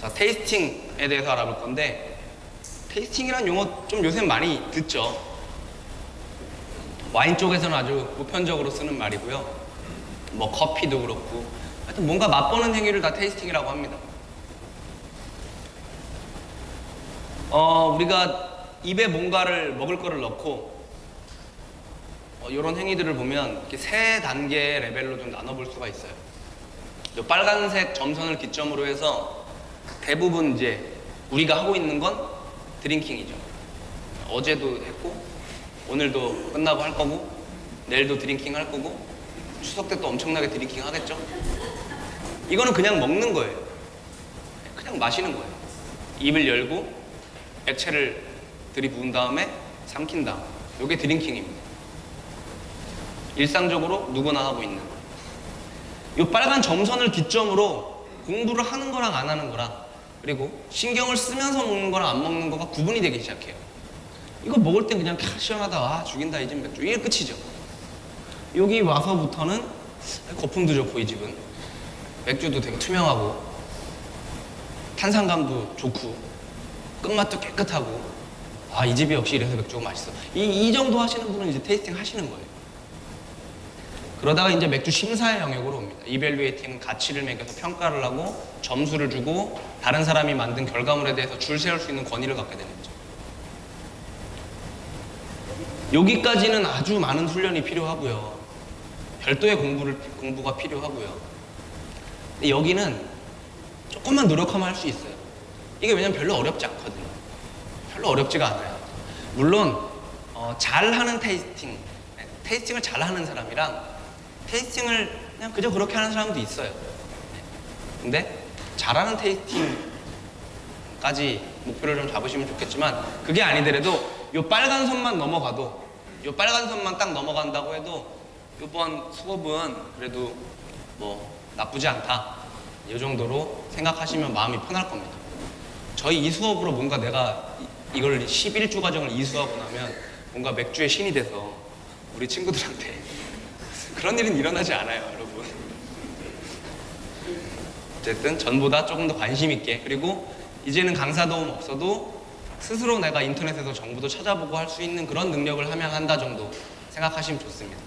자, 테이스팅에 대해서 알아볼 건데, 테이스팅이란 용어 좀 요새 많이 듣죠. 와인 쪽에서는 아주 보편적으로 쓰는 말이고요. 뭐 커피도 그렇고, 하여튼 뭔가 맛보는 행위를 다 테이스팅이라고 합니다. 우리가 입에 뭔가를 먹을 거를 넣고 이런 행위들을 보면 이렇게 세 단계의 레벨로 좀 나눠볼 수가 있어요. 이 빨간색 점선을 기점으로 해서 대부분 이제 우리가 하고 있는 건 드링킹이죠. 어제도 했고 오늘도 끝나고 할 거고 내일도 드링킹 할 거고 추석 때 또 엄청나게 드링킹 하겠죠. 이거는 그냥 먹는 거예요. 그냥 마시는 거예요. 입을 열고 액체를 들이부은 다음에 삼킨 다음, 이게 드링킹입니다. 일상적으로 누구나 하고 있는 거예요. 이 빨간 점선을 기점으로 공부를 하는 거랑 안 하는 거랑, 그리고 신경을 쓰면서 먹는 거랑 안 먹는 거가 구분이 되기 시작해요. 이거 먹을 땐 그냥 시원하다, 죽인다, 이 집 맥주, 이게 끝이죠. 여기 와서부터는 거품도 좋고, 이 집은 맥주도 되게 투명하고 탄산감도 좋고 끝맛도 깨끗하고, 이 집이 역시 이래서 맥주가 맛있어. 이 정도 하시는 분은 이제 테이스팅 하시는 거예요. 그러다가 이제 맥주 심사의 영역으로 옵니다. 이밸류에이팅은 가치를 매겨서 평가를 하고 점수를 주고 다른 사람이 만든 결과물에 대해서 줄 세울 수 있는 권위를 갖게 되는 거죠. 여기까지는 아주 많은 훈련이 필요하고요. 별도의 공부가 필요하고요. 근데 여기는 조금만 노력하면 할 수 있어요. 이게 왜냐면 별로 어렵지 않거든요. 별로 어렵지가 않아요. 물론 잘하는 테이스팅을 잘하는 사람이랑 테이스팅을 그냥 그저 그렇게 하는 사람도 있어요. 근데 잘하는 테이스팅까지 목표를 좀 잡으시면 좋겠지만, 그게 아니더라도 이 빨간 선만 넘어가도, 이 빨간 선만 딱 넘어간다고 해도 이번 수업은 그래도 뭐 나쁘지 않다, 이 정도로 생각하시면 마음이 편할 겁니다. 저희 이 수업으로 뭔가 내가 이걸 11주 과정을 이수하고 나면 뭔가 맥주의 신이 돼서 우리 친구들한테 그런 일은 일어나지 않아요, 여러분. 어쨌든 전보다 조금 더 관심 있게, 그리고 이제는 강사 도움 없어도 스스로 내가 인터넷에서 정보도 찾아보고 할 수 있는 그런 능력을 함양한다 정도 생각하시면 좋습니다.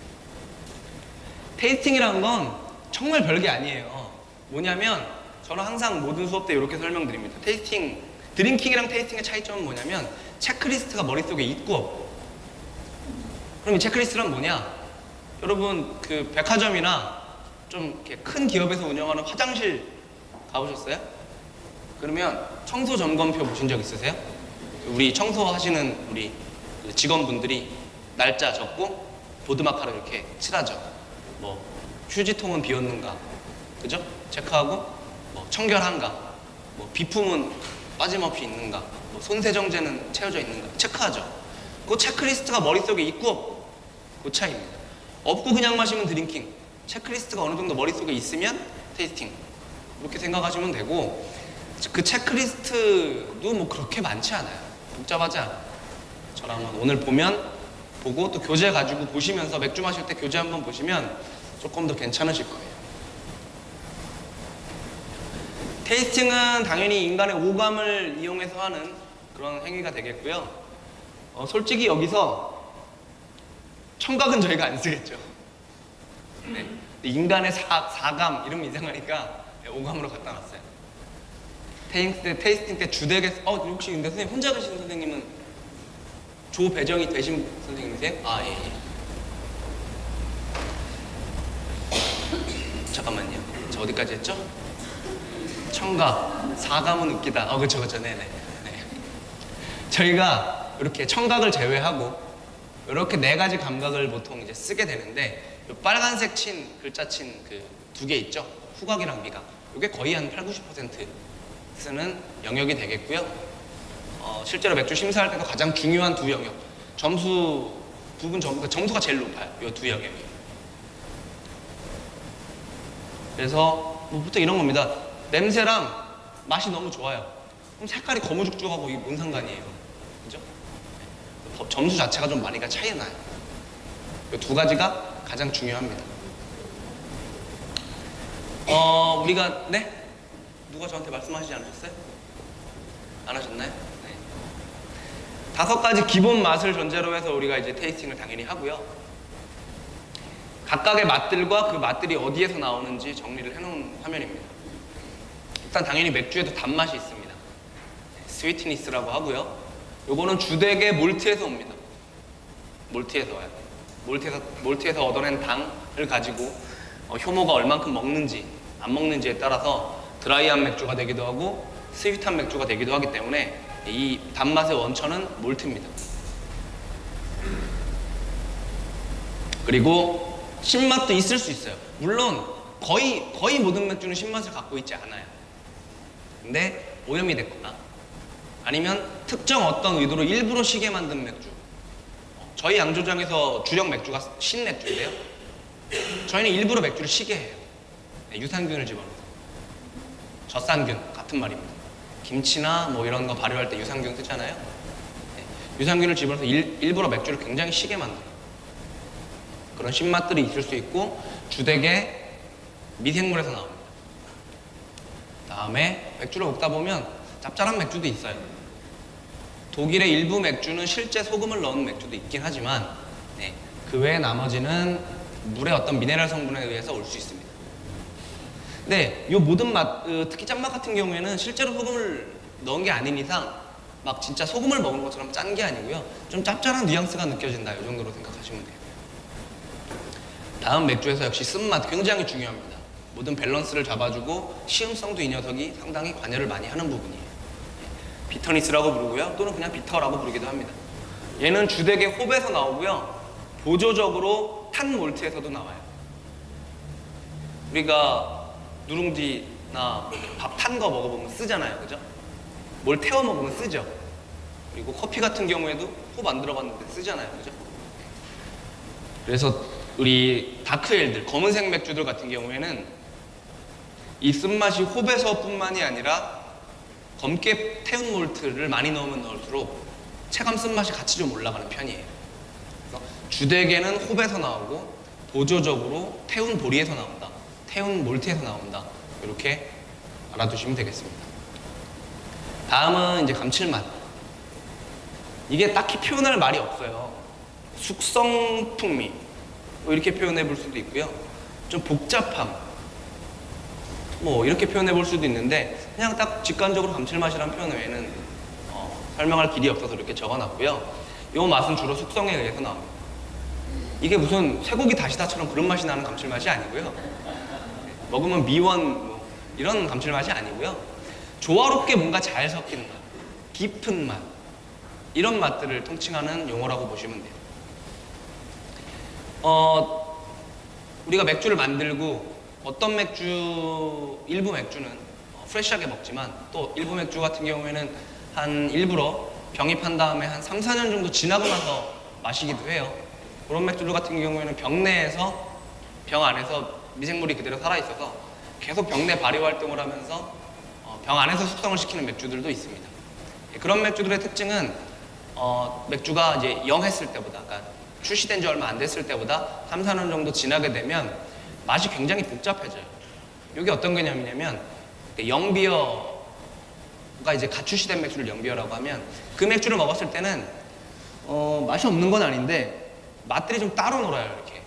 테이스팅이란 건 정말 별게 아니에요. 뭐냐면 저는 항상 모든 수업 때 이렇게 설명드립니다. 드링킹이랑 테이스팅의 차이점은 뭐냐면 체크리스트가 머릿속에 있고 없고. 그럼 이 체크리스트란 뭐냐? 여러분 그 백화점이나 좀 이렇게 큰 기업에서 운영하는 화장실 가보셨어요? 그러면 청소 점검표 보신 적 있으세요? 우리 청소하시는 우리 직원분들이 날짜 적고 보드마카를 이렇게 칠하죠. 뭐 휴지통은 비었는가, 그죠? 체크하고 뭐 청결한가, 뭐 비품은 빠짐없이 있는가, 뭐 손세정제는 채워져 있는가 체크하죠. 그 체크리스트가 머릿속에 있고 없고, 그 차이입니다. 없고 그냥 마시면 드링킹, 체크리스트가 어느 정도 머릿속에 있으면 테이스팅, 이렇게 생각하시면 되고, 그 체크리스트도 뭐 그렇게 많지 않아요. 복잡하지 않아요. 저랑 오늘 보고 또 교재 가지고 보시면서 맥주 마실 때 교재 한번 보시면 조금 더 괜찮으실 거예요. 테이스팅은 당연히 인간의 오감을 이용해서 하는 그런 행위가 되겠고요. 솔직히 여기서 청각은 저희가 안 쓰겠죠. 네. 인간의 사감 이러면 이상하니까 오감으로 갖다 놨어요. 테이스팅 때 주되게 혹시 근데 선생님 혼자 계신 선생님은 조배정이 되신 선생님이세요? 예. 잠깐만요. 저 어디까지 했죠? 청각, 사감은 웃기다. 그쵸, 네네. 네. 저희가 이렇게 청각을 제외하고 이렇게 4가지 감각을 보통 이제 쓰게 되는데, 빨간색 글자 친 그 2개 있죠? 후각이랑 미각. 이게 거의 한 80~90% 쓰는 영역이 되겠고요. 실제로 맥주 심사할 때도 가장 중요한 2 영역. 점수가 제일 높아요. 이 2 영역이. 그래서 뭐 보통 이런 겁니다. 냄새랑 맛이 너무 좋아요. 그럼 색깔이 거무죽죽하고 이게 뭔 상관이에요? 그죠? 점수 자체가 좀 많이 차이 나요. 이 두 가지가 가장 중요합니다. 우리가 네? 누가 저한테 말씀하시지 않으셨어요? 안 하셨나요? 네. 5가지 기본 맛을 전제로 해서 우리가 이제 테이스팅을 당연히 하고요. 각각의 맛들과 그 맛들이 어디에서 나오는지 정리를 해놓은 화면입니다. 일단 당연히 맥주에도 단맛이 있습니다. 스위트니스라고 하고요. 요거는 주되게 몰트에서 옵니다. 몰트에서 와요. 몰트에서 얻어낸 당을 가지고 효모가 얼만큼 먹는지 안 먹는지에 따라서 드라이한 맥주가 되기도 하고 스윗한 맥주가 되기도 하기 때문에 이 단맛의 원천은 몰트입니다. 그리고 신맛도 있을 수 있어요. 물론 거의 모든 맥주는 신맛을 갖고 있지 않아요. 근데 오염이 됐거나 아니면 특정 어떤 의도로 일부러 시게 만든 맥주. 저희 양조장에서 주력 맥주가 신맥주인데요. 저희는 일부러 맥주를 시게 해요. 유산균을 집어넣어서. 젖산균 같은 말입니다. 김치나 뭐 이런 거 발효할 때 유산균 쓰잖아요. 유산균을 집어넣어서 일부러 맥주를 굉장히 시게 만들어요. 그런 신맛들이 있을 수 있고 주되게 미생물에서 나옵니다. 다음에 맥주를 먹다 보면 짭짤한 맥주도 있어요. 독일의 일부 맥주는 실제 소금을 넣은 맥주도 있긴 하지만 그 외에 나머지는 물의 어떤 미네랄 성분에 의해서 올 수 있습니다. 근데 이 모든 맛, 특히 짠맛 같은 경우에는 실제로 소금을 넣은 게 아닌 이상 막 진짜 소금을 먹은 것처럼 짠 게 아니고요. 좀 짭짤한 뉘앙스가 느껴진다. 이 정도로 생각하시면 돼요. 다음 맥주에서 역시 쓴맛 굉장히 중요합니다. 모든 밸런스를 잡아주고 시음성도 이 녀석이 상당히 관여를 많이 하는 부분이에요. 비터니스라고 부르고요. 또는 그냥 비터라고 부르기도 합니다. 얘는 주되게 홉에서 나오고요. 보조적으로 탄 몰트에서도 나와요. 우리가 누룽지나 밥 탄 거 먹어보면 쓰잖아요. 그죠? 뭘 태워 먹으면 쓰죠. 그리고 커피 같은 경우에도 홉 안 들어갔는데 쓰잖아요. 그죠? 그래서 우리 다크엘들, 검은색 맥주들 같은 경우에는 이 쓴맛이 홉에서 뿐만이 아니라 검게 태운 몰트를 많이 넣으면 넣을수록 체감 쓴맛이 같이 좀 올라가는 편이에요. 그래서 주되게는 홉에서 나오고 보조적으로 태운 보리에서 나온다. 태운 몰트에서 나온다. 이렇게 알아두시면 되겠습니다. 다음은 이제 감칠맛. 이게 딱히 표현할 말이 없어요. 숙성 풍미 뭐 이렇게 표현해 볼 수도 있고요. 좀 복잡함 뭐 이렇게 표현해 볼 수도 있는데 그냥 딱 직관적으로 감칠맛이라는 표현 외에는 설명할 길이 없어서 이렇게 적어놨고요. 이 맛은 주로 숙성에 의해서 나옵니다. 이게 무슨 쇠고기 다시다처럼 그런 맛이 나는 감칠맛이 아니고요. 먹으면 미원 뭐 이런 감칠맛이 아니고요. 조화롭게 뭔가 잘 섞인 맛, 깊은 맛 이런 맛들을 통칭하는 용어라고 보시면 돼요. 우리가 맥주를 만들고 어떤 맥주, 일부 맥주는 프레시하게 먹지만 또 일부 맥주 같은 경우에는 한 일부러 병입한 다음에 한 3, 4년 정도 지나고 나서 마시기도 해요. 그런 맥주들 같은 경우에는 병 내에서, 병 안에서 미생물이 그대로 살아있어서 계속 병 내 발효 활동을 하면서 병 안에서 숙성을 시키는 맥주들도 있습니다. 그런 맥주들의 특징은 맥주가 이제 영했을 때보다, 그러니까 출시된 지 얼마 안 됐을 때보다 3, 4년 정도 지나게 되면 맛이 굉장히 복잡해져요. 이게 어떤 개념이냐면 영비어가 이제 갓 출시된 맥주를 영비어라고 하면 그 맥주를 먹었을 때는 맛이 없는 건 아닌데 맛들이 좀 따로 놀아요. 이렇게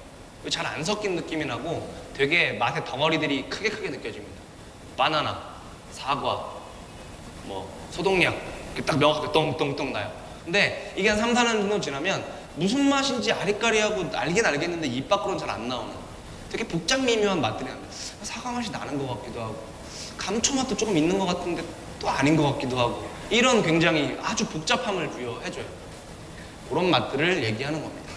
잘 안 섞인 느낌이 나고 되게 맛의 덩어리들이 크게 느껴집니다. 바나나, 사과, 뭐 소독약 이렇게 딱 명확하게 똥똥똥 나요. 근데 이게 한 3, 4년 정도 지나면 무슨 맛인지 아리까리하고 알긴 알겠는데 입 밖으로는 잘 안 나오는 되게 복잡 미묘한 맛들이 납니다. 사과 맛이 나는 것 같기도 하고 감초 맛도 조금 있는 것 같은데 또 아닌 것 같기도 하고 이런 굉장히 아주 복잡함을 부여해줘요. 그런 맛들을 얘기하는 겁니다.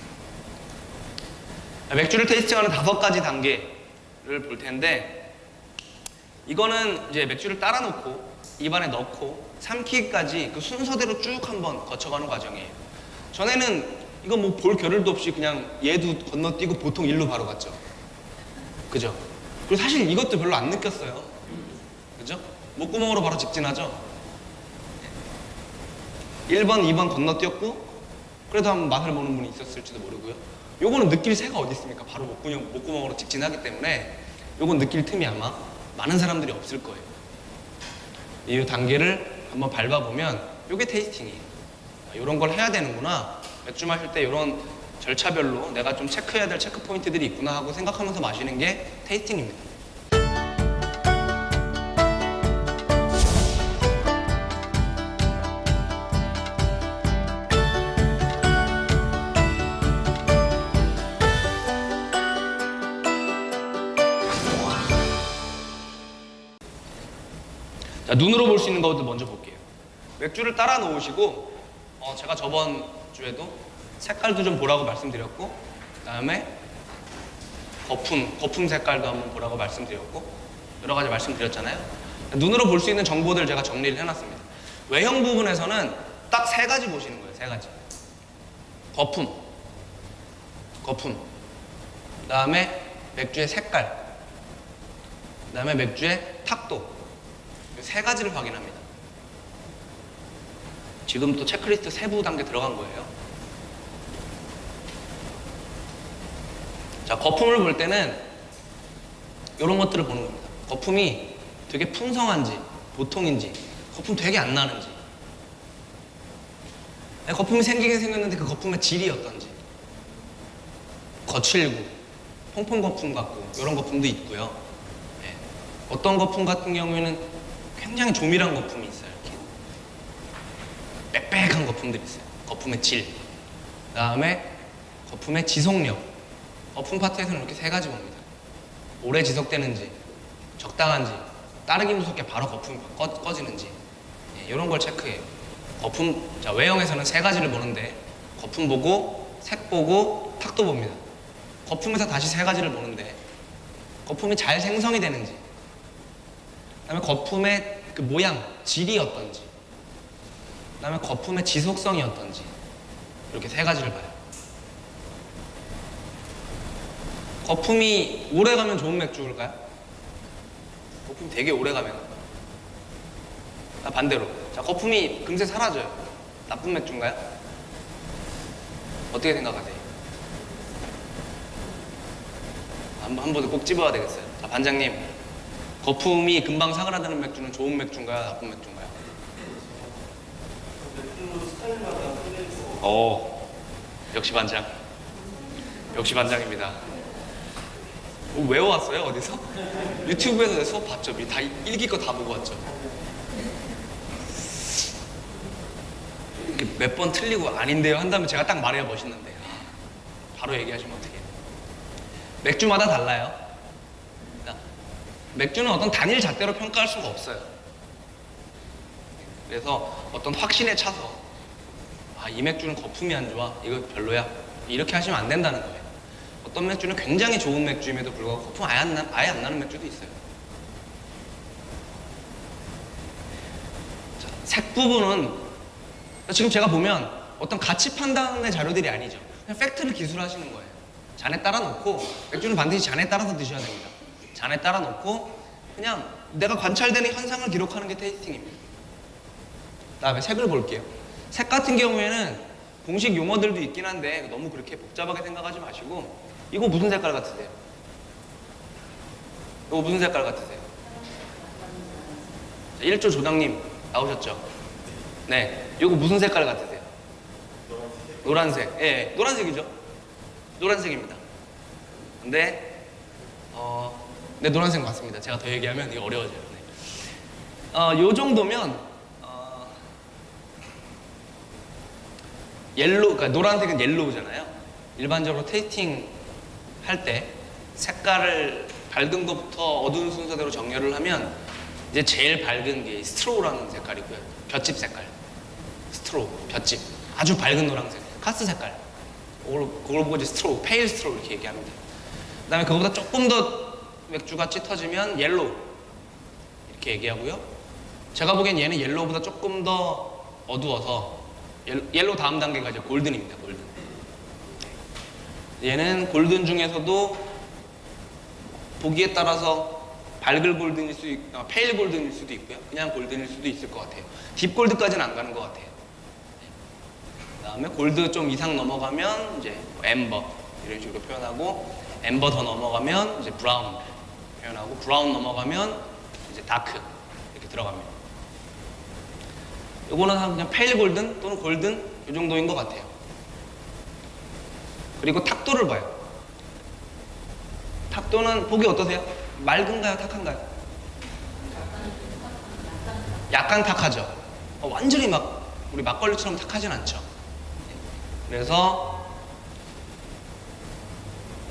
맥주를 테이스팅하는 5가지 단계를 볼 텐데 이거는 이제 맥주를 따라 놓고 입안에 넣고 삼키기까지 그 순서대로 쭉 한번 거쳐가는 과정이에요. 전에는 이거 뭐 볼 겨를도 없이 그냥 얘도 건너뛰고 보통 일로 바로 갔죠. 그죠? 그리고 사실 이것도 별로 안 느꼈어요. 그죠? 목구멍으로 바로 직진하죠? 1번, 2번 건너뛰었고 그래도 한번 맛을 보는 분이 있었을지도 모르고요. 요거는 느낄 새가 어디 있습니까? 바로 목구멍으로 직진하기 때문에 요건 느낄 틈이 아마 많은 사람들이 없을 거예요. 이 단계를 한번 밟아보면 요게 테이스팅이에요. 이런 걸 해야 되는구나. 맥주 마실 때 이런 절차별로 내가 좀 체크해야 될 체크 포인트들이 있구나 하고 생각하면서 마시는 게 테이스팅입니다. 자, 눈으로 볼 수 있는 것부터 먼저 볼게요. 맥주를 따라 놓으시고 제가 저번 주에도 색깔도 좀 보라고 말씀드렸고 그 다음에 거품 색깔도 한번 보라고 말씀드렸고 여러 가지 말씀드렸잖아요. 눈으로 볼 수 있는 정보들 제가 정리를 해놨습니다. 외형 부분에서는 딱 세 가지 보시는 거예요. 세 가지. 거품, 그 다음에 맥주의 색깔, 그 다음에 맥주의 탁도. 세 가지를 확인합니다. 지금 또 체크리스트 세부 단계 들어간 거예요. 자, 거품을 볼 때는 이런 것들을 보는 겁니다. 거품이 되게 풍성한지, 보통인지, 거품 되게 안 나는지, 거품이 생기긴 생겼는데 그 거품의 질이 어떤지, 거칠고, 퐁퐁 거품 같고, 이런 거품도 있고요. 네. 어떤 거품 같은 경우에는 굉장히 조밀한 거품이 있어요. 이렇게 빽빽한 거품들이 있어요. 거품의 질, 그 다음에 거품의 지속력. 거품 파트에서는 이렇게 세 가지 봅니다. 오래 지속되는지, 적당한지, 따르기 무섭게 바로 거품이 꺼지는지, 이런 걸 체크해요. 거품, 자, 외형에서는 세 가지를 보는데 거품 보고, 색 보고, 탁도 봅니다. 거품에서 다시 세 가지를 보는데 거품이 잘 생성이 되는지, 그 다음에 거품의 그 모양, 질이 어떤지, 그 다음에 거품의 지속성이 어떤지, 이렇게 세 가지를 봐요. 거품이 오래 가면 좋은 맥주일까요? 거품이 되게 오래 가면. 반대로. 자, 거품이 금세 사라져요. 나쁜 맥주인가요? 어떻게 생각하세요? 한 번 꼭 집어야 되겠어요. 자, 반장님. 거품이 금방 사그라드는 맥주는 좋은 맥주인가요? 나쁜 맥주인가요? 역시 반장. 역시 반장입니다. 외워왔어요? 어디서? 유튜브에서 내 수업 봤죠? 다 일기 거 다 보고 왔죠? 몇 번 틀리고 아닌데요 한다면 제가 딱 말해야 멋있는데 바로 얘기하시면 어떡해요? 맥주마다 달라요. 맥주는 어떤 단일 잣대로 평가할 수가 없어요. 그래서 어떤 확신에 차서 이 맥주는 거품이 안 좋아, 이거 별로야, 이렇게 하시면 안 된다는 거예요. 어떤 맥주는 굉장히 좋은 맥주임에도 불구하고 거품 아예 안 나는 맥주도 있어요. 자, 색 부분은 지금 제가 보면 어떤 가치 판단의 자료들이 아니죠. 그냥 팩트를 기술하시는 거예요. 잔에 따라 놓고, 맥주는 반드시 잔에 따라서 드셔야 됩니다. 잔에 따라 놓고 그냥 내가 관찰되는 현상을 기록하는 게 테이스팅입니다. 그다음에 색을 볼게요. 색 같은 경우에는 공식 용어들도 있긴 한데 너무 그렇게 복잡하게 생각하지 마시고, 이거 무슨 색깔 같으세요? 이거 무슨 색깔 같으세요? 자, 1조 조장님 나오셨죠? 네, 이거 무슨 색깔 같으세요? 노란색. 예, 노란색이죠? 노란색입니다. 근데 네, 노란색 맞습니다. 제가 더 얘기하면 이거 어려워져요. 네. 요 정도면 그러니까 노란색은 옐로우잖아요. 일반적으로 테이스팅 할 때 색깔을 밝은 것부터 어두운 순서대로 정렬을 하면 이제 제일 밝은 게 스트로우라는 색깔이고요. 볏짚 색깔. 스트로우, 볏짚. 아주 밝은 노란색. 카스 색깔. 그걸 보고 이제 스트로우, 페일 스트로우 이렇게 얘기합니다. 그 다음에 그거보다 조금 더 맥주가 짙어지면 옐로우 이렇게 얘기하고요. 제가 보기엔 얘는 옐로우보다 조금 더 어두워서 옐로우 다음 단계가 이제 골든입니다. 골든. 얘는 골든 중에서도 보기에 따라서 밝을 골든일 수도 있고, 페일 골든일 수도 있고요. 그냥 골든일 수도 있을 것 같아요. 딥 골드까지는 안 가는 것 같아요. 그 다음에 골드 좀 이상 넘어가면 이제 엠버 이런 식으로 표현하고, 엠버 더 넘어가면 이제 브라운 표현하고, 브라운 넘어가면 이제 다크 이렇게 들어갑니다. 요거는 한 그냥 페일 골든 또는 골든 이 정도인 것 같아요. 그리고 탁도를 봐요. 탁도는 보기 어떠세요? 맑은가요? 탁한가요? 약간 탁하죠. 완전히 막 우리 막걸리처럼 탁하진 않죠. 그래서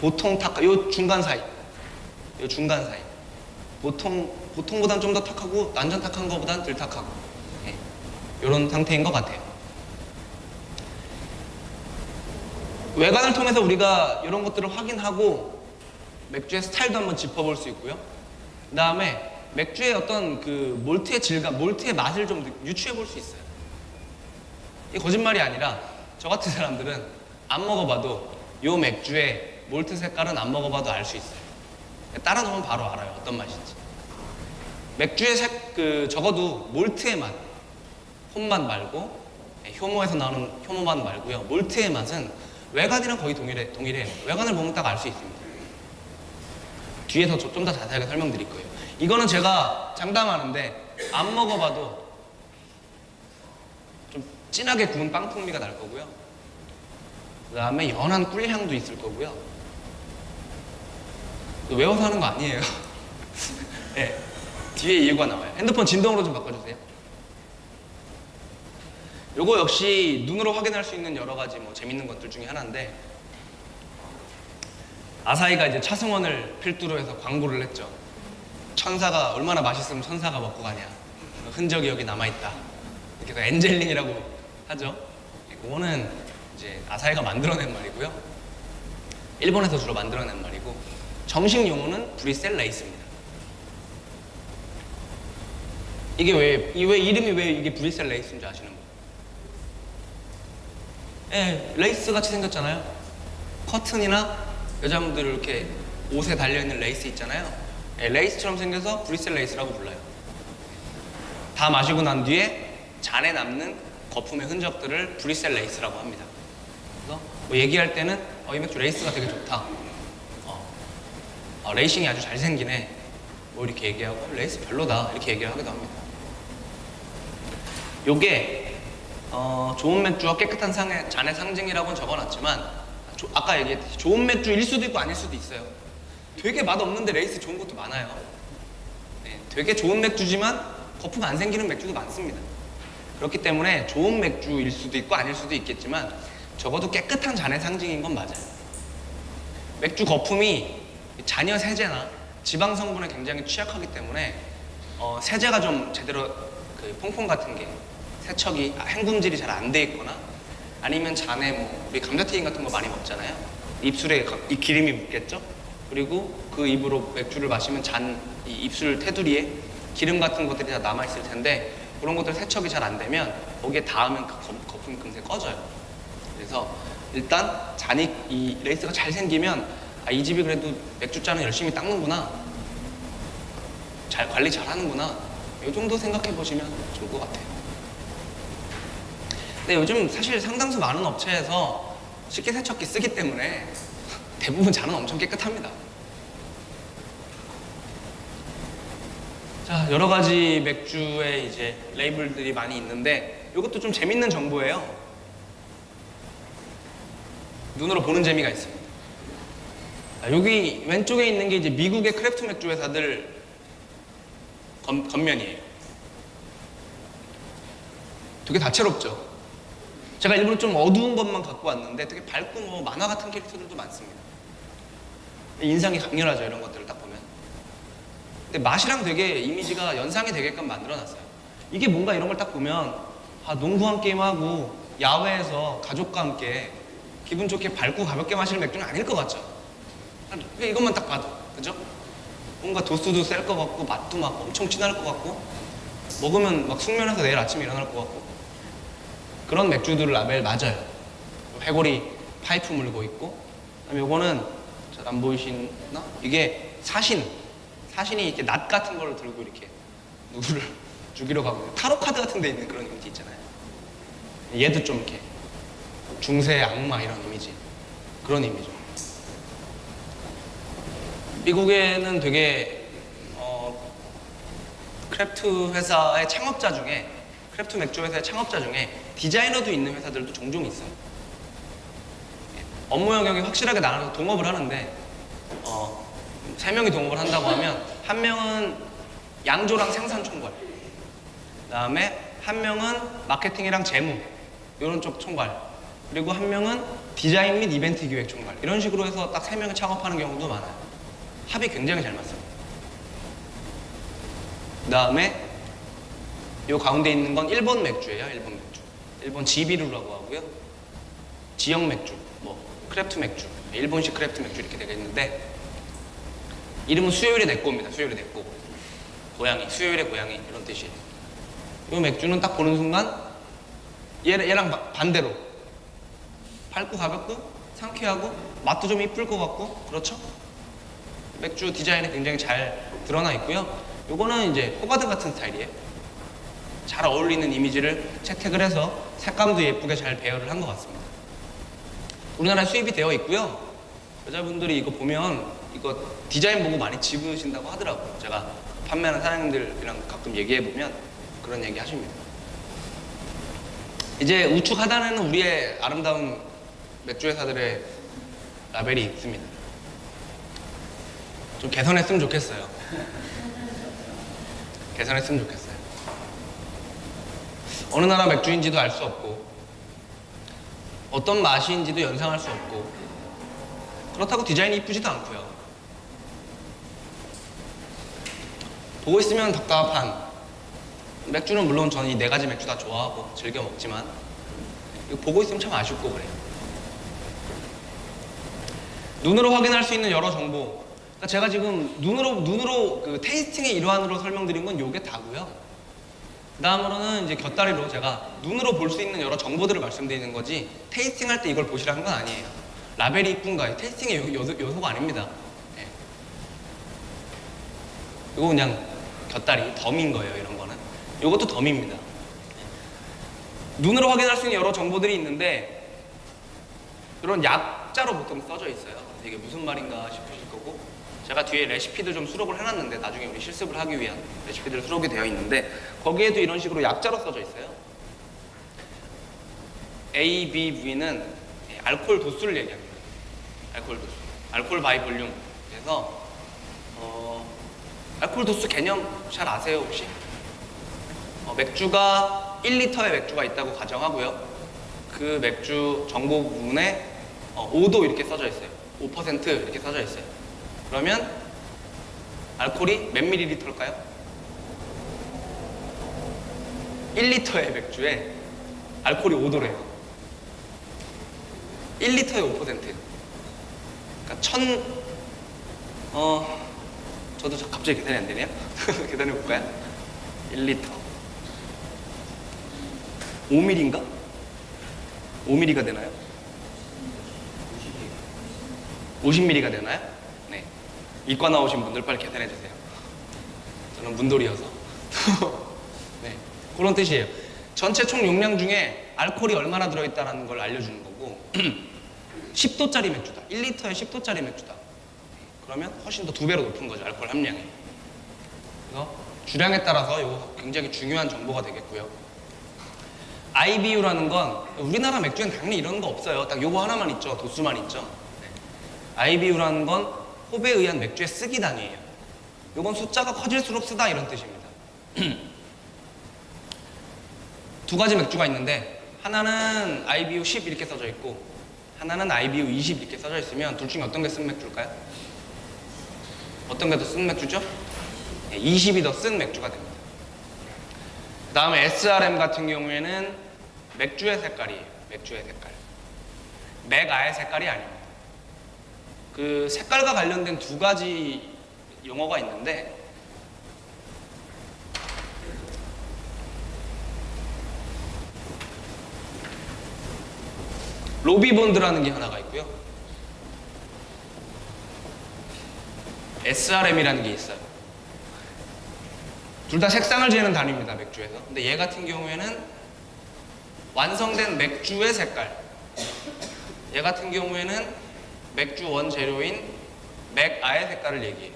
보통 탁, 요 중간 사이, 보통보단 좀 더 탁하고 완전 탁한 것보단 덜 탁하고, 이런 상태인 것 같아요. 외관을 통해서 우리가 이런 것들을 확인하고 맥주의 스타일도 한번 짚어볼 수 있고요. 그 다음에 맥주의 어떤 그 몰트의 질감, 몰트의 맛을 좀 유추해 볼 수 있어요. 이게 거짓말이 아니라 저 같은 사람들은 안 먹어봐도 요 맥주의 몰트 색깔은 안 먹어봐도 알 수 있어요. 따라 놓으면 바로 알아요, 어떤 맛인지. 맥주의 적어도 몰트의 맛, 홈맛 말고, 효모에서 나오는 효모맛 말고요. 몰트의 맛은 외관이랑 거의 동일해요. 외관을 보면 딱 알 수 있습니다. 뒤에서 좀 더 자세하게 설명드릴 거예요. 이거는 제가 장담하는데 안 먹어봐도 좀 진하게 구운 빵 풍미가 날 거고요. 그 다음에 연한 꿀향도 있을 거고요. 외워서 하는 거 아니에요. 네, 뒤에 이유가 나와요. 핸드폰 진동으로 좀 바꿔주세요. 요거 역시 눈으로 확인할 수 있는 여러 가지 재밌는 것들 중에 하나인데, 아사히가 이제 차승원을 필두로 해서 광고를 했죠. 천사가 얼마나 맛있으면 천사가 먹고 가냐, 흔적이 여기 남아있다. 이렇게 해서 엔젤링이라고 하죠. 그거는 이제 아사히가 만들어낸 말이고요. 일본에서 주로 만들어낸 말이고, 정식 용어는 브리셀 레이스입니다. 이게 왜 이름이 왜 이게 브리셀 레이스인 줄 아시는 분? 예, 레이스 같이 생겼잖아요. 커튼이나 여자분들 이렇게 옷에 달려있는 레이스 있잖아요. 예, 레이스처럼 생겨서 브리셀 레이스라고 불러요. 다 마시고 난 뒤에 잔에 남는 거품의 흔적들을 브리셀 레이스라고 합니다. 그래서 얘기할 때는 이 맥주 레이스가 되게 좋다, 레이싱이 아주 잘생기네, 이렇게 얘기하고, 레이스 별로다 이렇게 얘기를 하기도 합니다. 요게 좋은 맥주와 깨끗한 잔의 상징이라고는 적어놨지만, 아까 얘기했듯이 좋은 맥주일 수도 있고 아닐 수도 있어요. 되게 맛없는데 레이스 좋은 것도 많아요. 네, 되게 좋은 맥주지만 거품 안 생기는 맥주도 많습니다. 그렇기 때문에 좋은 맥주일 수도 있고 아닐 수도 있겠지만 적어도 깨끗한 잔의 상징인 건 맞아요. 맥주 거품이 잔여 세제나 지방 성분에 굉장히 취약하기 때문에 세제가 좀 제대로 퐁퐁 같은 게 세척이 헹굼질이 잘 안 돼 있거나, 아니면 잔에 우리 감자튀김 같은 거 많이 먹잖아요. 입술에 이 기름이 묻겠죠. 그리고 그 입으로 맥주를 마시면 이 입술 테두리에 기름 같은 것들이 다 남아 있을 텐데, 그런 것들 세척이 잘 안 되면 거기에 닿으면 그 거품이 금세 꺼져요. 그래서 일단 이 레이스가 잘 생기면 이 집이 그래도 맥주잔은 열심히 닦는구나, 잘 관리 잘 하는구나, 이 정도 생각해 보시면 좋을 것 같아요. 근데 요즘 사실 상당수 많은 업체에서 식기세척기 쓰기 때문에 대부분 잔은 엄청 깨끗합니다. 자, 여러 가지 맥주의 이제 레이블들이 많이 있는데, 이것도 좀 재밌는 정보예요. 눈으로 보는 재미가 있습니다. 여기 왼쪽에 있는 게 이제 미국의 크래프트 맥주 회사들 겉면이에요. 되게 다채롭죠. 제가 일부러 좀 어두운 것만 갖고 왔는데 되게 밝고 만화 같은 캐릭터들도 많습니다. 인상이 강렬하죠, 이런 것들을 딱 보면. 근데 맛이랑 되게 이미지가 연상이 되게끔 만들어놨어요. 이게 뭔가 이런 걸 딱 보면 농구 한 게임하고 야외에서 가족과 함께 기분 좋게 밝고 가볍게 마시는 맥주는 아닐 것 같죠. 이것만 딱 봐도, 그죠? 뭔가 도수도 셀 것 같고, 맛도 막 엄청 진할 것 같고, 먹으면 막 숙면해서 내일 아침에 일어날 것 같고, 그런 맥주들을 라벨 맞아요. 회고리 파이프 물고 있고, 그다음에 요거는 잘 안 보이시나? 이게 사신이 이렇게 낫 같은 걸 들고 이렇게 누구를 죽이러 가고 타로 카드 같은 데 있는 그런 이미지 있잖아요. 얘도 좀 이렇게 중세 악마 이런 이미지, 그런 이미지. 미국에는 되게 크래프트 회사의 창업자 중에, 크래프트 맥주 회사의 창업자 중에 디자이너도 있는 회사들도 종종 있어요. 업무 영역이 확실하게 나눠서 동업을 하는데 3명이 동업을 한다고 하면 한 명은 양조랑 생산 총괄, 그다음에 한 명은 마케팅이랑 재무 이런 쪽 총괄, 그리고 한 명은 디자인 및 이벤트 기획 총괄, 이런 식으로 해서 딱 3명이 창업하는 경우도 많아요. 합이 굉장히 잘 맞습니다. 그 다음에 요 가운데 있는 건 일본 맥주예요. 일본 맥주. 일본 지비루라고 하고요. 지역 맥주, 뭐 크래프트 맥주, 일본식 크래프트 맥주 이렇게 되겠는데, 이름은 수요일의 내꼬입니다. 수요일의 내꼬. 고양이, 수요일의 고양이 이런 뜻이에요. 요 맥주는 딱 보는 순간 얘랑 반대로 밝고 가볍고 상쾌하고 맛도 좀 이쁠 것 같고, 그렇죠? 맥주 디자인이 굉장히 잘 드러나 있고요. 요거는 이제 호가드 같은 스타일이에요. 잘 어울리는 이미지를 채택을 해서 색감도 예쁘게 잘 배열을 한 것 같습니다. 우리나라에 수입이 되어 있고요. 여자분들이 이거 보면 이거 디자인 보고 많이 집으신다고 하더라고요. 제가 판매하는 사장님들이랑 가끔 얘기해보면 그런 얘기 하십니다. 이제 우측 하단에는 우리의 아름다운 맥주 회사들의 라벨이 있습니다. 좀 개선했으면 좋겠어요. 개선했으면 좋겠어요. 어느 나라 맥주인지도 알 수 없고, 어떤 맛인지도 연상할 수 없고, 그렇다고 디자인이 이쁘지도 않고요. 보고 있으면 답답한, 맥주는 물론 저는 이 4가지 맥주 다 좋아하고 즐겨 먹지만 이거 보고 있으면 참 아쉽고 그래요. 눈으로 확인할 수 있는 여러 정보, 그러니까 제가 지금 눈으로 그 테이스팅의 일환으로 설명드린 건 요게 다고요. 그 다음으로는 이제 곁다리로 제가 눈으로 볼 수 있는 여러 정보들을 말씀드리는 거지, 테이스팅 할 때 이걸 보시라는 건 아니에요. 라벨이 이쁜가, 테이스팅의 요소가 아닙니다. 네. 이거 그냥 곁다리, 덤인 거예요. 이런 거는 이것도 덤입니다. 눈으로 확인할 수 있는 여러 정보들이 있는데, 이런 약자로 보통 써져 있어요. 이게 무슨 말인가 싶으실 거고, 제가 뒤에 레시피들 좀 수록을 해놨는데, 나중에 우리 실습을 하기 위한 레시피들 수록이 되어 있는데, 거기에도 이런 식으로 약자로 써져 있어요. ABV는 알코올 도수를 얘기합니다. 알코올 도수, 알코올 바이 볼륨. 그래서 알코올 도수 개념 잘 아세요 혹시? 맥주가 1리터의 맥주가 있다고 가정하고요. 그 맥주 정보 부분에 5도 이렇게 써져 있어요. 5% 이렇게 써져 있어요. 그러면 알코올이 몇 밀리리터일까요? 1리터의 맥주에 알코올이 5도래요. 1리터에 5%. 그러니까 저도 갑자기 계산이 안 되네요. 계산해 볼까요? 1리터 5mm인가? 5mm가 되나요? 50mm가 되나요? 네. 이과 나오신 분들 빨리 계산해 주세요. 저는 문돌이어서. 네. 그런 뜻이에요. 전체 총 용량 중에 알코올이 얼마나 들어있다는 걸 알려주는 거고, 10도짜리 맥주다. 1리터에 10도짜리 맥주다. 그러면 훨씬 더 2배로 높은 거죠, 알코올 함량이. 그래서 주량에 따라서 이거 굉장히 중요한 정보가 되겠고요. IBU라는 건 우리나라 맥주엔 당연히 이런 거 없어요. 딱 요거 하나만 있죠. 도수만 있죠. 네. IBU라는 건 호배에 의한 맥주의 쓰기 단위예요. 요건 숫자가 커질수록 쓰다 이런 뜻입니다. 2가지 맥주가 있는데, 하나는 IBU 10 이렇게 써져 있고 하나는 IBU 20 이렇게 써져 있으면 둘 중에 어떤 게 쓴 맥주일까요? 어떤 게 더 쓴 맥주죠? 20이 더 쓴 맥주가 됩니다. 그 다음에 SRM 같은 경우에는 맥주의 색깔이에요. 맥주의 색깔. 맥아의 색깔이 아닙니다. 그 색깔과 관련된 2가지 용어가 있는데, 로비본드라는 게 하나가 있고요. SRM이라는 게 있어요. 둘 다 색상을 재는 단위입니다, 맥주에서. 근데 얘 같은 경우에는 완성된 맥주의 색깔. 얘 같은 경우에는 맥주 원재료인 맥아의 색깔을 얘기해요.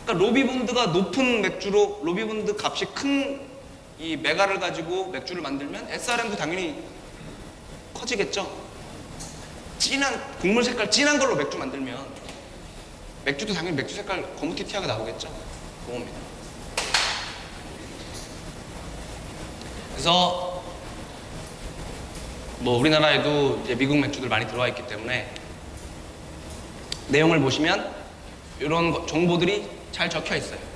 그러니까 로비본드가 높은 맥주로 로비본드 값이 큰 이 메가를 가지고 맥주를 만들면 SRM도 당연히 커지겠죠. 진한 곡물 색깔 진한 걸로 맥주 만들면 맥주도 당연히 맥주 색깔 거무튀튀하게 나오겠죠. 그겁니다. 그래서 뭐 우리나라에도 이제 미국 맥주들 많이 들어와 있기 때문에 내용을 보시면 이런 정보들이 잘 적혀 있어요.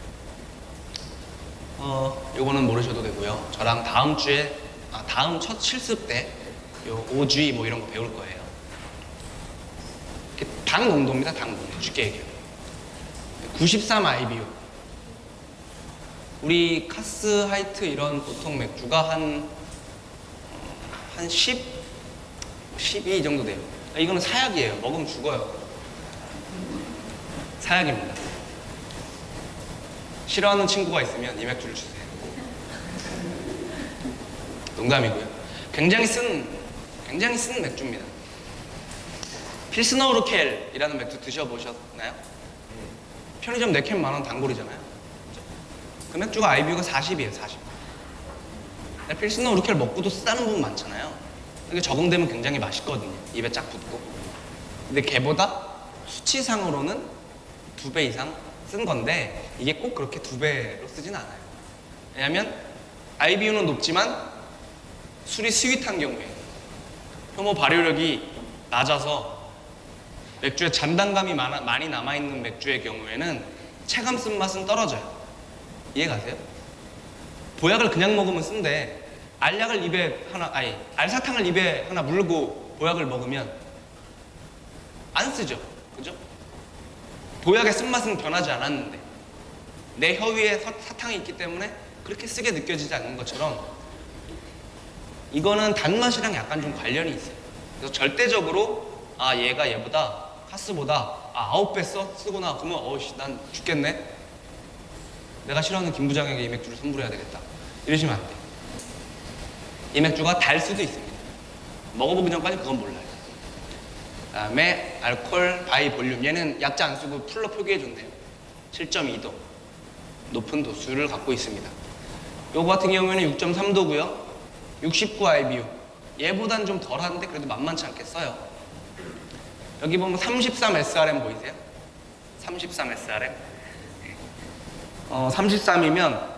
요거는 모르셔도 되고요. 저랑 다음 주에 다음 첫 실습 때 요 OG 뭐 이런 거 배울 거예요. 당 농도입니다. 당 농도. 쉽게 얘기해요. 93 IBU. 우리 카스 하이트 이런 보통 맥주가 한 10, 12 이 정도 돼요. 이거는 사약이에요. 먹으면 죽어요. 사약입니다. 싫어하는 친구가 있으면 이 맥주를 주세요. 농담이고요. 굉장히 쓴 맥주입니다. 필스너 우르켈이라는 맥주 드셔보셨나요? 편의점 4캔 만원 단골이잖아요. 그 맥주가 IBU가 40이에요, 40. 근데 필스너 우르켈 먹고도 쓰다는 분 많잖아요. 이게 적응되면 굉장히 맛있거든요. 입에 쫙 붙고. 근데 걔보다 수치상으로는 2배 이상 쓴 건데 이게 꼭 그렇게 2배로 쓰진 않아요. 왜냐면 IBU는 높지만 술이 스윗한 경우에 혐오 발효력이 낮아서 맥주에 잔단감이 많이 남아있는 맥주의 경우에는 체감 쓴맛은 떨어져요. 이해가세요? 보약을 그냥 먹으면 쓴데 알사탕을 입에 하나 물고 보약을 먹으면 안 쓰죠. 그죠? 보약의 쓴맛은 변하지 않았는데 내 혀위에 사탕이 있기 때문에 그렇게 쓰게 느껴지지 않는 것처럼 이거는 단맛이랑 약간 좀 관련이 있어요. 그래서 절대적으로 얘가 얘보다 카스보다 9배 쓰구나. 그러면 난 죽겠네. 내가 싫어하는 김 부장에게 이 맥주를 선물해야 되겠다. 이러시면 안 돼. 이 맥주가 달 수도 있습니다. 먹어보기 전까지 그건 몰라요. 그 다음에 알코올 바이 볼륨. 얘는 약자 안 쓰고 풀로 표기해준대요. 7.2도. 높은 도수를 갖고 있습니다. 요거 같은 경우에는 6.3도고요. 69 IBU. 얘보단 좀 덜한데 그래도 만만치 않게 써요. 여기 보면 33 SRM 보이세요? 33 SRM. 33이면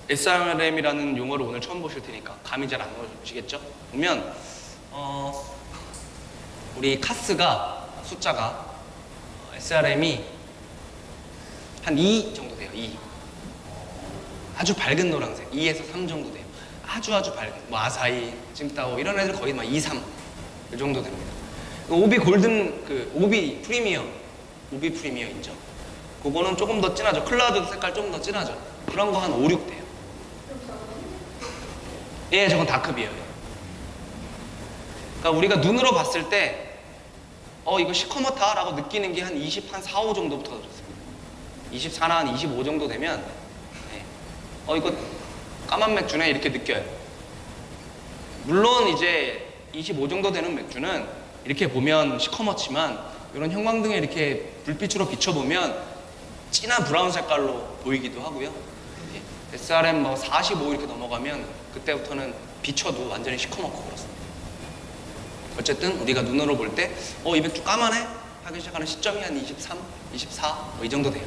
SRM이라는 용어를 오늘 처음 보실 테니까 감이 잘 안 오시겠죠? 보면 우리 카스가 숫자가 SRM이 한 2 정도 돼요. 2. 아주 밝은 노란색. 2에서 3 정도 돼요. 아주 밝은. 뭐 아사히, 찜따오 이런 애들 거의 막 2, 3. 이 정도 됩니다. 오비 골든 오비 프리미어 있죠. 그거는 조금 더 진하죠. 클라우드 색깔 조금 더 진하죠. 그런 거 한 5, 6 돼요. 예, 저건 다크비어예요. 그러니까 우리가 눈으로 봤을 때 이거 시커멓다라고 느끼는 게 한 4, 5 정도부터 그렇습니다. 24나 한 25 정도 되면 이거 까만 맥주네 이렇게 느껴요. 물론 이제 25 정도 되는 맥주는 이렇게 보면 시커멓지만 이런 형광등에 이렇게 불빛으로 비춰보면 진한 브라운 색깔로 보이기도 하고요. SRM 45 이렇게 넘어가면 그때부터는 비춰도 완전히 시커멓고 그렇습니다. 어쨌든 우리가 눈으로 볼 때 이 맥주 까만해? 하기 시작하는 시점이 한 23, 24 이 정도 돼요.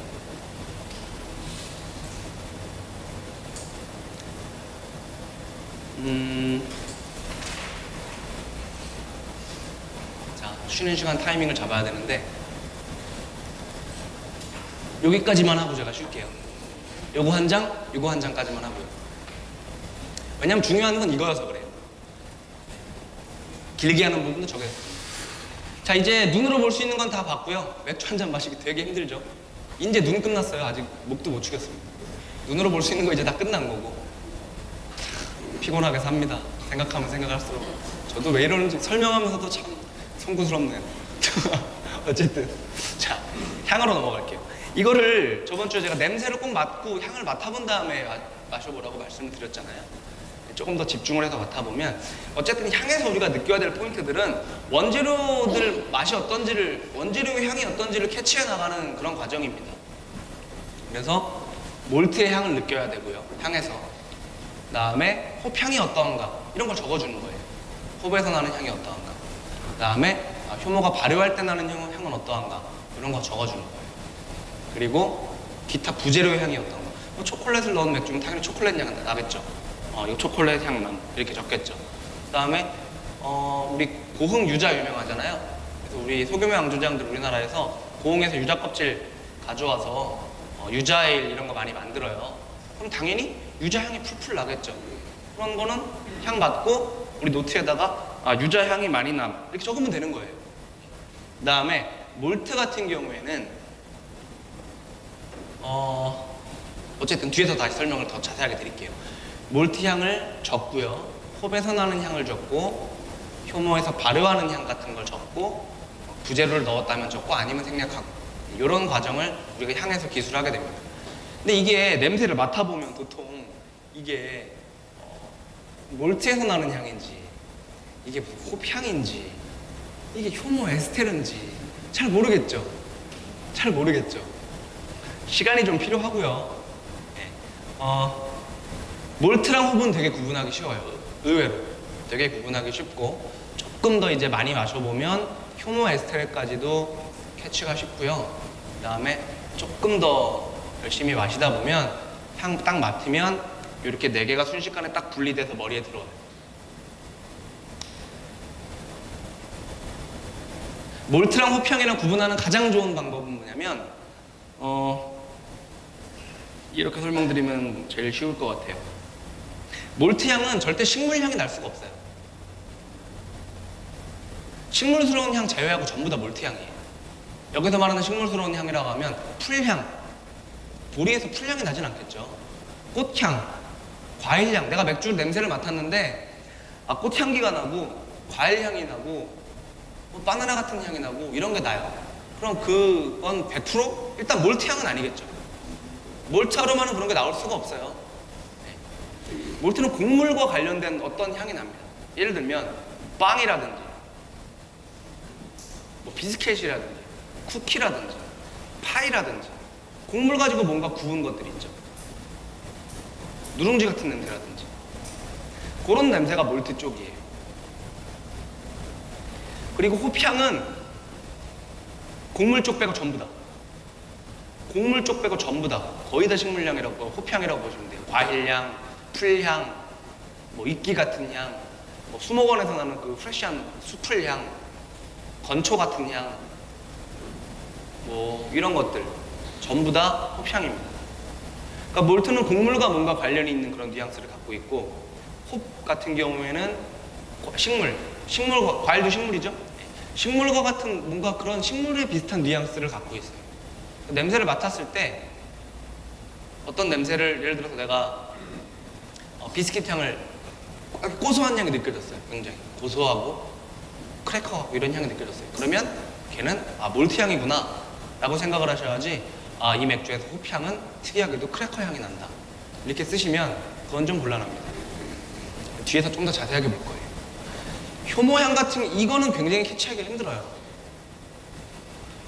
자, 쉬는 시간 타이밍을 잡아야 되는데 여기까지만 하고 제가 쉴게요. 요거 한 장, 요거 한 장까지만 하고요. 왜냐면 중요한 건 이거여서 그래요. 길게 하는 부분도 저게요. 자, 이제 눈으로 볼 수 있는 건 다 봤고요. 맥주 한 잔 마시기 되게 힘들죠. 이제 눈 끝났어요. 아직 목도 못 죽였습니다. 눈으로 볼 수 있는 거 이제 다 끝난 거고. 피곤하게 삽니다. 생각하면 생각할수록. 저도 왜 이러는지 설명하면서도 참 송구스럽네요. 어쨌든 자, 향으로 넘어갈게요. 이거를 저번 주에 제가 냄새를 꼭 맡고 향을 맡아본 다음에 마셔보라고 말씀을 드렸잖아요. 조금 더 집중을 해서 맡아보면 어쨌든 향에서 우리가 느껴야 될 포인트들은 원재료들 맛이 어떤지를, 원재료의 향이 어떤지를 캐치해 나가는 그런 과정입니다. 그래서 몰트의 향을 느껴야 되고요. 향에서. 그 다음에 홉향이 어떠한가 이런 걸 적어주는 거예요. 홉에서 나는 향이 어떠한가. 그 다음에 효모가 발효할 때 나는 향은 어떠한가 이런 거 적어주는 거예요. 그리고 기타 부재료의 향이 어떤가. 뭐 초콜릿을 넣은 맥주면 당연히 초콜릿 향은 나겠죠. 이거 초콜릿 향만 이렇게 적겠죠. 그 다음에 우리 고흥 유자 유명하잖아요. 그래서 우리 소규모 양조장들 우리나라에서 고흥에서 유자 껍질 가져와서 유자에일 이런 거 많이 만들어요. 그럼 당연히 유자 향이 풀풀 나겠죠. 그런 거는 향 맡고 우리 노트에다가 유자 향이 많이 남 이렇게 적으면 되는 거예요. 그 다음에 몰트 같은 경우에는 어쨌든 뒤에서 다시 설명을 더 자세하게 드릴게요. 몰트 향을 적고요. 홉에서 나는 향을 적고 효모에서 발효하는 향 같은 걸 적고 부재료를 넣었다면 적고 아니면 생략하고 이런 과정을 우리가 향에서 기술하게 됩니다. 근데 이게 냄새를 맡아보면 보통 이게 몰트에서 나는 향인지 이게 홉향인지 이게 효모 에스테르인지 잘 모르겠죠. 잘 모르겠죠. 시간이 좀 필요하고요. 몰트랑 홉은 되게 구분하기 쉬워요. 의외로 되게 구분하기 쉽고 조금 더 이제 많이 마셔보면 효모 에스테르까지도 캐치가 쉽고요. 그 다음에 조금 더 열심히 마시다 보면 향 딱 맡으면 이렇게 4개가 순식간에 딱 분리돼서 머리에 들어와요. 몰트랑 홉향이랑 구분하는 가장 좋은 방법은 뭐냐면 이렇게 설명드리면 제일 쉬울 것 같아요. 몰트 향은 절대 식물 향이 날 수가 없어요. 식물스러운 향 제외하고 전부 다 몰트 향이에요. 여기서 말하는 식물스러운 향이라고 하면 풀향, 보리에서 풀향이 나진 않겠죠. 꽃향, 과일향. 내가 맥주 냄새를 맡았는데 꽃향기가 나고 과일향이 나고 바나나 같은 향이 나고 이런 게 나요. 그럼 그건 100% 일단 몰트 향은 아니겠죠. 몰트 아로마는 그런 게 나올 수가 없어요. 몰트는 곡물과 관련된 어떤 향이 납니다. 예를 들면 빵이라든지 뭐 비스켓이라든지 쿠키라든지 파이라든지 곡물 가지고 뭔가 구운 것들이 있죠. 누룽지 같은 냄새라든지 그런 냄새가 몰트 쪽이에요. 그리고 홉향은 곡물 쪽 빼고 전부 다, 곡물 쪽 빼고 전부 다 거의 다 식물향이라고, 홉향이라고 보시면 돼요. 과일향, 풀향, 뭐 이끼 같은 향, 뭐 수목원에서 나는 그 프레시한 수풀향, 건초 같은 향, 뭐 이런 것들 전부 다 홉향입니다. 그러니까 몰트는 곡물과 뭔가 관련이 있는 그런 뉘앙스를 갖고 있고, 홉 같은 경우에는 식물, 과일도 식물이죠. 식물과 같은 뭔가 그런 식물에 비슷한 뉘앙스를 갖고 있어요. 냄새를 맡았을 때 어떤 냄새를, 예를 들어서 내가 비스킷 향을, 고소한 향이 느껴졌어요. 굉장히 고소하고 크래커 이런 향이 느껴졌어요. 그러면 걔는 몰트 향이구나 라고 생각을 하셔야지, 이 맥주에서 홉향은 특이하게도 크래커 향이 난다 이렇게 쓰시면 그건 좀 곤란합니다. 뒤에서 좀 더 자세하게 볼 거예요. 효모향 같은 이거는 굉장히 캐치하기 힘들어요.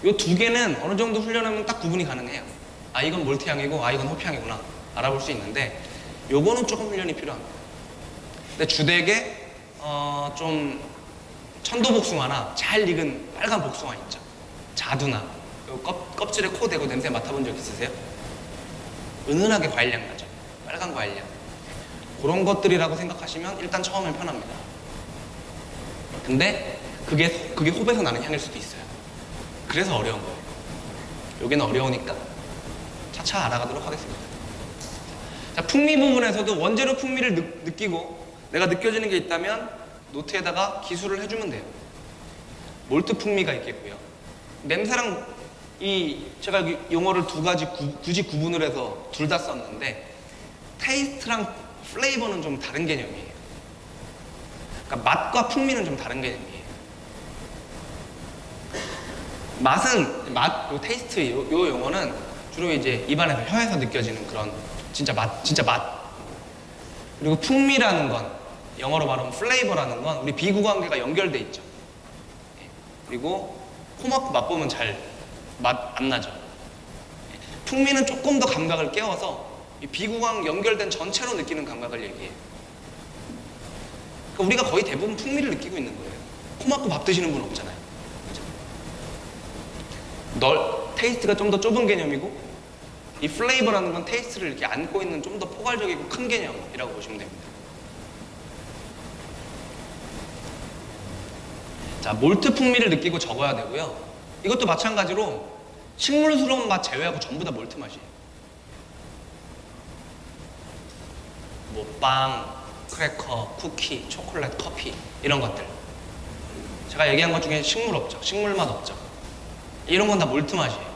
이 두 개는 어느 정도 훈련하면 딱 구분이 가능해요. 이건 몰트 향이고 이건 홉향이구나 알아볼 수 있는데, 요거는 조금 훈련이 필요합니다. 근데 주되게 좀 천도복숭아나 잘 익은 빨간 복숭아 있죠. 자두나 껍질에 코 대고 냄새 맡아본 적 있으세요? 은은하게 과일향 나죠. 빨간 과일향. 그런 것들이라고 생각하시면 일단 처음엔 편합니다. 근데 그게 홉에서 나는 향일 수도 있어요. 그래서 어려운 거예요. 여기는 어려우니까 차차 알아가도록 하겠습니다. 자, 풍미 부분에서도 원재료 풍미를 느끼고 내가 느껴지는 게 있다면 노트에다가 기술을 해주면 돼요. 몰트 풍미가 있겠고요. 냄새랑 제가 용어를 두 가지 굳이 구분을 해서 둘 다 썼는데, 테이스트랑 플레이버는 좀 다른 개념이에요. 그러니까 맛과 풍미는 좀 다른 개념이에요. 맛, 요 테이스트, 요 용어는 주로 이제 입안에서 혀에서 느껴지는 그런 진짜 맛. 그리고 풍미라는 건, 영어로 말하면 플레이버라는 건 우리 비구관계가 연결돼 있죠. 그리고 코 막고 맛보면 잘 맛 안 나죠. 풍미는 조금 더 감각을 깨워서 이 비구강 연결된 전체로 느끼는 감각을 얘기해요. 그러니까 우리가 거의 대부분 풍미를 느끼고 있는 거예요. 코 막고 밥 드시는 분 없잖아요. 그죠? 테이스트가 좀 더 좁은 개념이고, 이 플레이버라는 건 테이스트를 이렇게 안고 있는 좀 더 포괄적이고 큰 개념이라고 보시면 됩니다. 자, 몰트 풍미를 느끼고 적어야 되고요. 이것도 마찬가지로 식물스러운 맛 제외하고 전부 다 몰트 맛이에요. 뭐 빵, 크래커, 쿠키, 초콜릿, 커피 이런 것들. 제가 얘기한 것 중에 식물 없죠. 식물 맛 없죠. 이런 건 다 몰트 맛이에요.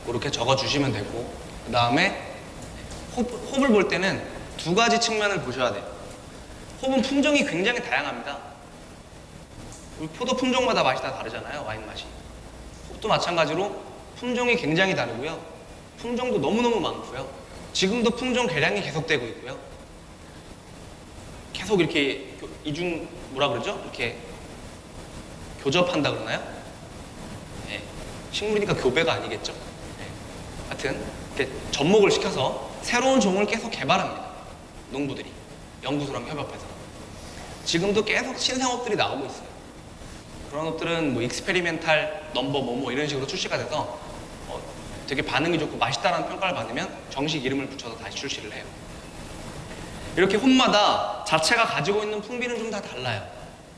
그렇게 적어주시면 되고, 그 다음에 홉을 볼 때는 두 가지 측면을 보셔야 돼요. 홉은 품종이 굉장히 다양합니다. 우리 포도 품종마다 맛이 다 다르잖아요. 와인 맛이. 홉도 마찬가지로 품종이 굉장히 다르고요. 품종도 너무너무 많고요. 지금도 품종 개량이 계속되고 있고요. 계속 이렇게 뭐라 그러죠? 이렇게 교접한다 그러나요? 네. 식물이니까 교배가 아니겠죠? 네. 하여튼 이렇게 접목을 시켜서 새로운 종을 계속 개발합니다. 농부들이 연구소랑 협업해서. 지금도 계속 신생업들이 나오고 있어요. 그런 것들은 뭐 익스페리멘탈 넘버 뭐뭐 이런 식으로 출시가 돼서 되게 반응이 좋고 맛있다라는 평가를 받으면 정식 이름을 붙여서 다시 출시를 해요. 이렇게 홉마다 자체가 가지고 있는 풍미는 좀 다 달라요.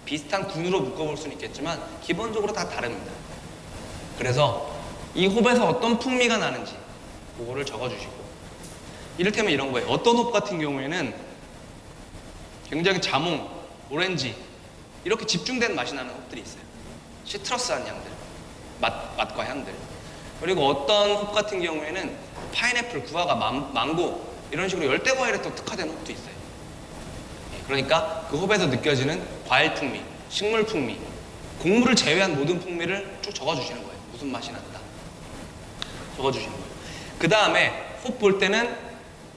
비슷한 군으로 묶어볼 수는 있겠지만 기본적으로 다 다릅니다. 그래서 이 홉에서 어떤 풍미가 나는지 그거를 적어주시고, 이를테면 이런 거예요. 어떤 홉 같은 경우에는 굉장히 자몽, 오렌지 이렇게 집중된 맛이 나는 홉들이 있어요. 시트러스한 향들, 맛과 향들. 그리고 어떤 홉 같은 경우에는 파인애플, 구아바, 망고 이런 식으로 열대 과일에 또 특화된 홉도 있어요. 그러니까 그 홉에서 느껴지는 과일 풍미, 식물 풍미, 곡물을 제외한 모든 풍미를 쭉 적어주시는 거예요. 무슨 맛이 난다. 적어주시는 거예요. 그 다음에 홉 볼 때는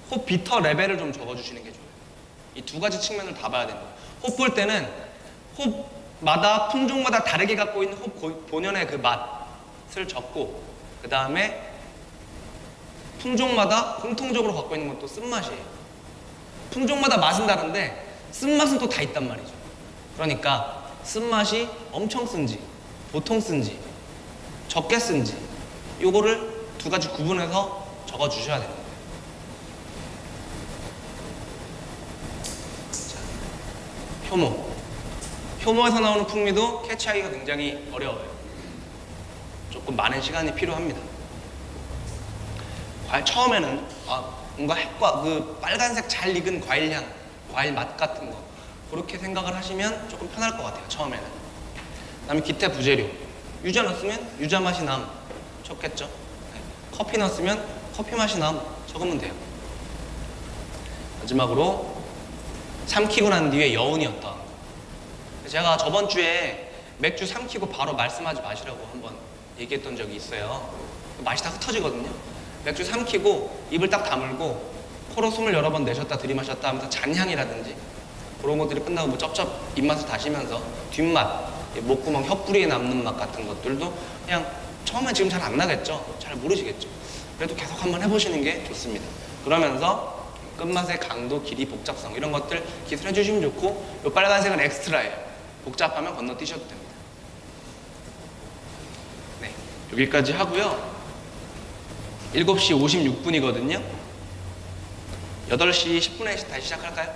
홉 비터 레벨을 좀 적어주시는 게 좋아요. 이 두 가지 측면을 다 봐야 되는 거예요. 홉 볼 때는 홉마다 품종마다 다르게 갖고 있는 홉 본연의 그 맛을 적고, 그 다음에 품종마다 공통적으로 갖고 있는 것도 쓴맛이에요. 품종마다 맛은 다른데 쓴맛은 또 다 있단 말이죠. 그러니까 쓴맛이 엄청 쓴지, 보통 쓴지, 적게 쓴지 요거를 두 가지 구분해서 적어주셔야 되는 거예요. 자, 효모에서 나오는 풍미도 캐치하기가 굉장히 어려워요. 조금 많은 시간이 필요합니다. 처음에는 뭔가 그 빨간색 잘 익은 과일향, 과일 맛 같은 거 그렇게 생각을 하시면 조금 편할 것 같아요. 처음에는. 그 다음에 기타 부재료, 유자 넣었으면 유자 맛이 남 적겠죠. 네. 커피 넣었으면 커피 맛이 남 적으면 돼요. 마지막으로 삼키고 난 뒤에 여운이 어떠한 거. 제가 저번 주에 맥주 삼키고 바로 말씀하지 마시라고 한번 얘기했던 적이 있어요. 맛이 다 흩어지거든요. 맥주 삼키고 입을 딱 다물고 코로 숨을 여러 번 내쉬었다 들이마셨다 하면서 잔향이라든지 그런 것들이 끝나고 뭐 쩝쩝 입맛을 다시면서 뒷맛, 목구멍, 혀뿌리에 남는 맛 같은 것들도 그냥 처음엔 지금 잘 안 나겠죠. 잘 모르시겠죠. 그래도 계속 한번 해보시는 게 좋습니다. 그러면서 끝맛의 강도, 길이, 복잡성 이런 것들 기술해 주시면 좋고, 이 빨간색은 엑스트라예요. 복잡하면 건너뛰셔도 됩니다. 네, 여기까지 하고요. 7시 56분이거든요. 8시 10분에 다시 시작할까요?